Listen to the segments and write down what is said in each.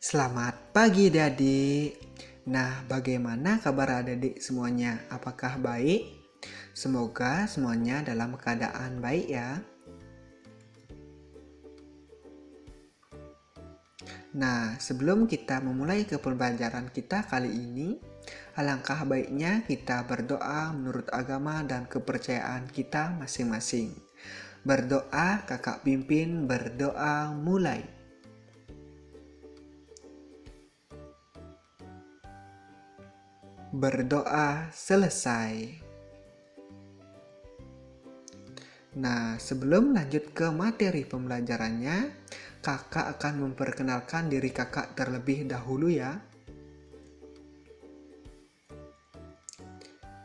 Selamat pagi adik. Nah, bagaimana kabar adik semuanya? Apakah baik? Semoga semuanya dalam keadaan baik ya. Nah, sebelum kita memulai ke pembelajaran kita kali ini, alangkah baiknya kita berdoa menurut agama dan kepercayaan kita masing-masing. Berdoa, kakak pimpin berdoa mulai. Berdoa selesai. Nah, sebelum lanjut ke materi pembelajarannya, kakak akan memperkenalkan diri kakak terlebih dahulu ya.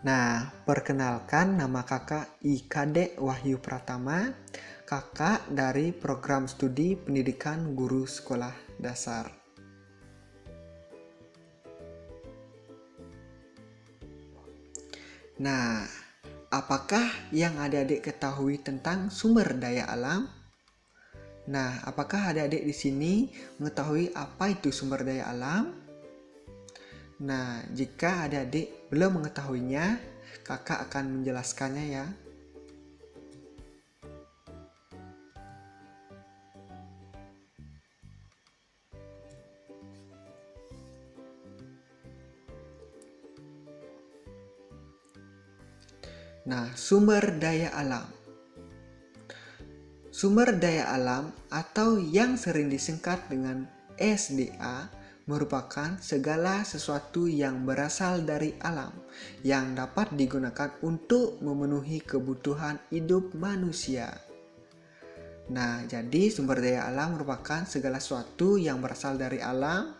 Nah, perkenalkan nama kakak IKD Wahyu Pratama, kakak dari program studi pendidikan guru sekolah dasar. Nah, apakah yang adik-adik ketahui tentang sumber daya alam? Nah, apakah adik-adik di sini mengetahui apa itu sumber daya alam? Nah, jika adik-adik belum mengetahuinya, kakak akan menjelaskannya ya. Nah, sumber daya alam. Sumber daya alam atau yang sering disingkat dengan SDA merupakan segala sesuatu yang berasal dari alam yang dapat digunakan untuk memenuhi kebutuhan hidup manusia. Nah, jadi sumber daya alam merupakan segala sesuatu yang berasal dari alam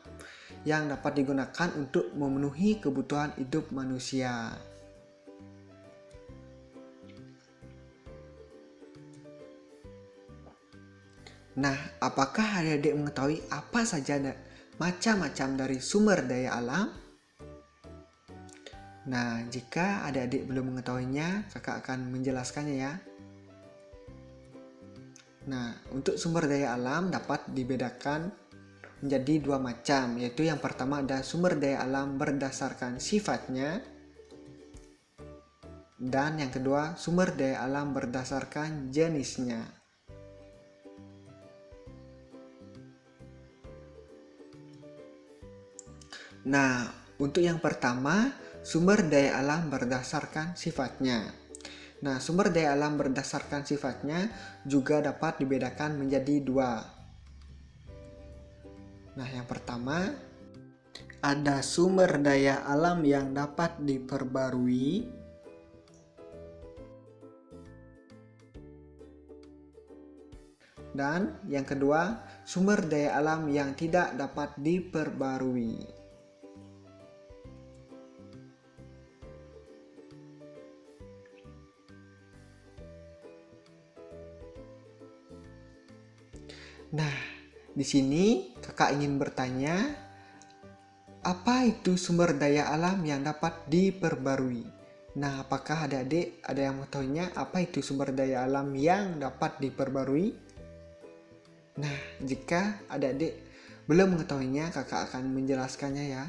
yang dapat digunakan untuk memenuhi kebutuhan hidup manusia. Nah, apakah adik-adik mengetahui apa saja macam-macam dari sumber daya alam? Nah, jika adik-adik belum mengetahuinya, kakak akan menjelaskannya ya. Nah, untuk sumber daya alam dapat dibedakan menjadi dua macam, yaitu yang pertama ada sumber daya alam berdasarkan sifatnya, dan yang kedua sumber daya alam berdasarkan jenisnya. Nah, untuk yang pertama, sumber daya alam berdasarkan sifatnya. Nah, sumber daya alam berdasarkan sifatnya juga dapat dibedakan menjadi dua. Nah, yang pertama, ada sumber daya alam yang dapat diperbarui. Dan yang kedua, sumber daya alam yang tidak dapat diperbarui. Nah, di sini kakak ingin bertanya, apa itu sumber daya alam yang dapat diperbarui? Nah, apakah adik-adik ada yang mengetahuinya apa itu sumber daya alam yang dapat diperbarui? Nah, jika adik-adik belum mengetahuinya, kakak akan menjelaskannya ya.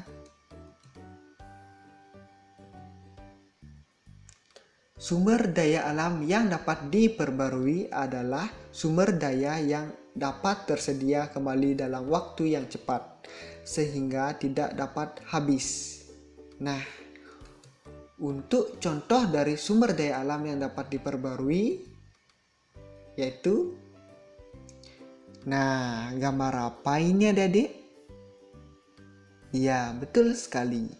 Sumber daya alam yang dapat diperbarui adalah sumber daya yang dapat tersedia kembali dalam waktu yang cepat, sehingga tidak dapat habis. Nah, untuk contoh dari sumber daya alam yang dapat diperbarui, yaitu, nah, gambar apa ini adik-adik? Ya, betul sekali.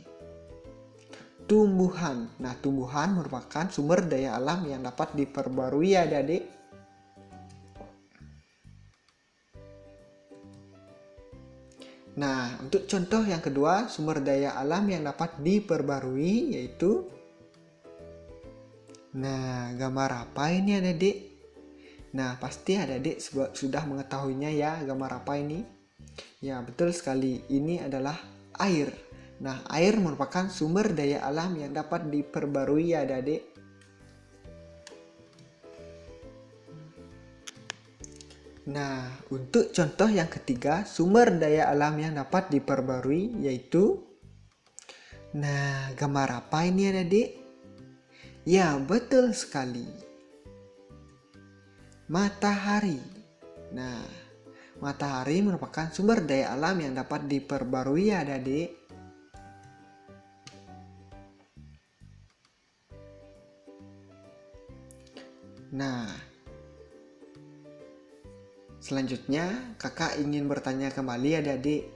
Tumbuhan. Nah, tumbuhan merupakan sumber daya alam yang dapat diperbarui ya adik-adik. Nah, untuk contoh yang kedua, sumber daya alam yang dapat diperbarui yaitu, nah, gambar apa ini adik-adik? Nah, pasti adik-adik sudah mengetahuinya ya, gambar apa ini? Ya, betul sekali. Ini adalah air. Nah, air merupakan sumber daya alam yang dapat diperbarui ya adik-adik. Nah, untuk contoh yang ketiga, sumber daya alam yang dapat diperbarui yaitu, nah, gambar apa ini adik? Ya, betul sekali. Matahari. Nah, matahari merupakan sumber daya alam yang dapat diperbarui ya adik. Nah, selanjutnya kakak ingin bertanya kembali adik-adik.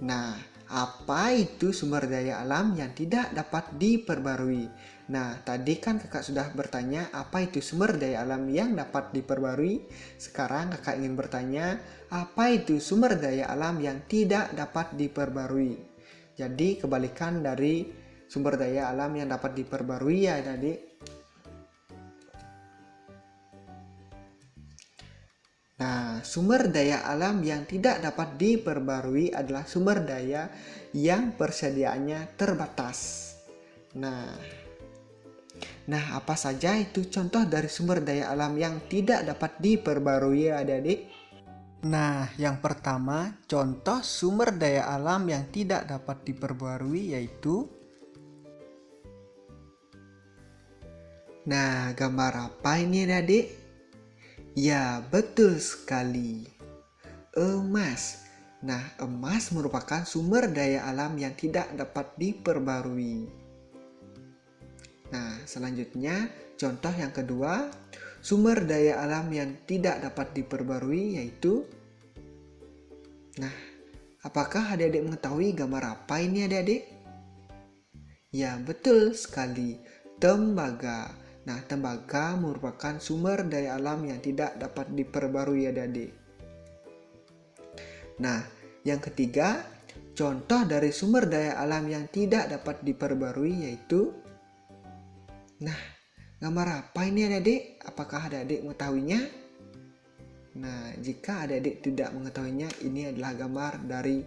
Nah, apa itu sumber daya alam yang tidak dapat diperbarui? Nah, tadi kan kakak sudah bertanya apa itu sumber daya alam yang dapat diperbarui. Sekarang kakak ingin bertanya apa itu sumber daya alam yang tidak dapat diperbarui. Jadi kebalikan dari sumber daya alam yang dapat diperbarui ya adik. Nah, sumber daya alam yang tidak dapat diperbarui adalah sumber daya yang persediaannya terbatas. Nah, apa saja itu contoh dari sumber daya alam yang tidak dapat diperbarui ya adik-adik? Nah, yang pertama, contoh sumber daya alam yang tidak dapat diperbarui yaitu, nah, gambar apa ini adik? Ya, betul sekali. Emas. Nah, emas merupakan sumber daya alam yang tidak dapat diperbarui. Nah, selanjutnya contoh yang kedua, sumber daya alam yang tidak dapat diperbarui yaitu, nah, apakah adik-adik mengetahui gambar apa ini adik-adik? Ya, betul sekali, tembaga. Nah, tembaga merupakan sumber daya alam yang tidak dapat diperbarui adik-adik. Nah, yang ketiga, contoh dari sumber daya alam yang tidak dapat diperbarui yaitu, nah, gambar apa ini adik-adik? Apakah adik-adik mengetahuinya? Nah, jika adik-adik tidak mengetahuinya, ini adalah gambar dari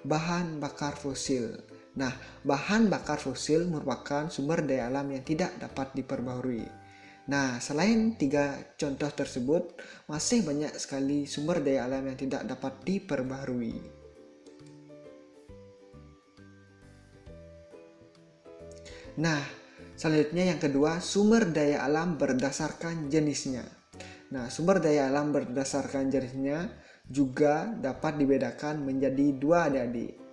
bahan bakar fosil. Nah, bahan bakar fosil merupakan sumber daya alam yang tidak dapat diperbarui. Nah, selain tiga contoh tersebut, masih banyak sekali sumber daya alam yang tidak dapat diperbarui. Nah, selanjutnya yang kedua, sumber daya alam berdasarkan jenisnya. Nah, sumber daya alam berdasarkan jenisnya juga dapat dibedakan menjadi dua adik-adik.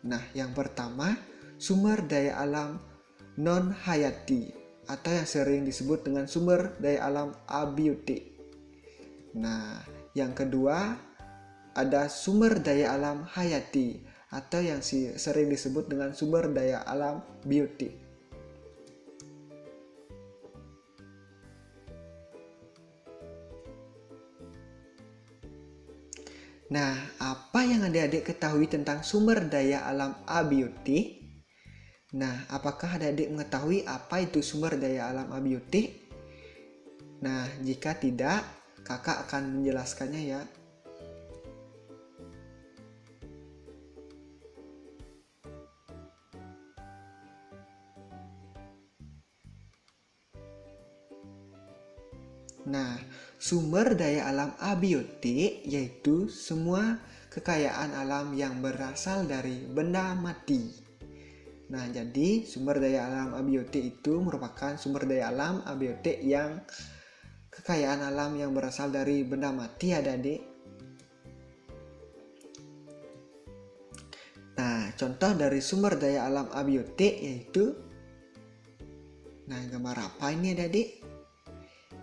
Nah, yang pertama, sumber daya alam non-hayati atau yang sering disebut dengan sumber daya alam abiotik. Nah, yang kedua ada sumber daya alam hayati atau yang sering disebut dengan sumber daya alam biotik. Nah, apa yang adik-adik ketahui tentang sumber daya alam abiotik? Nah, apakah adik-adik mengetahui apa itu sumber daya alam abiotik? Nah, jika tidak, kakak akan menjelaskannya ya. Nah, sumber daya alam abiotik yaitu semua kekayaan alam yang berasal dari benda mati. Nah, jadi sumber daya alam abiotik itu merupakan sumber daya alam abiotik yang kekayaan alam yang berasal dari benda mati adik-adik. Nah, contoh dari sumber daya alam abiotik yaitu, nah, gambar apa ini adik-adik?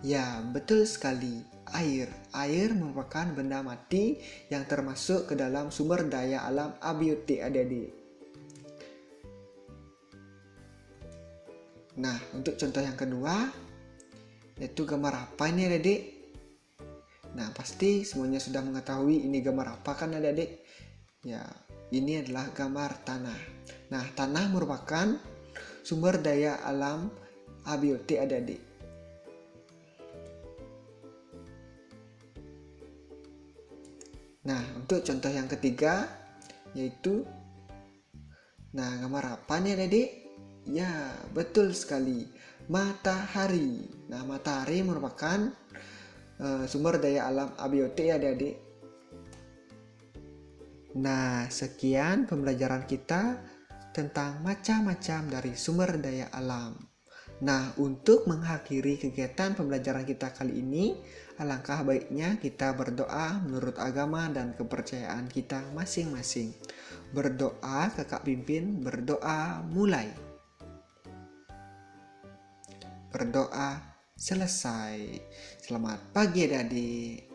Ya, betul sekali, air. Air merupakan benda mati yang termasuk ke dalam sumber daya alam abiotik adik-adik. Nah, untuk contoh yang kedua, yaitu gambar apa ini adik-adik? Nah, pasti semuanya sudah mengetahui ini gambar apa kan adik-adik? Ya, ini adalah gambar tanah. Nah, tanah merupakan sumber daya alam abiotik adik-adik. Nah, untuk contoh yang ketiga, yaitu, nah, gambar apa nih adik-adik? Ya, betul sekali, matahari. Nah, matahari merupakan sumber daya alam abiotik ya adik-adik. Nah, sekian pembelajaran kita tentang macam-macam dari sumber daya alam. Nah, untuk mengakhiri kegiatan pembelajaran kita kali ini, alangkah baiknya kita berdoa menurut agama dan kepercayaan kita masing-masing. Berdoa, kakak pimpin, berdoa mulai. Berdoa selesai. Selamat pagi adik-adik.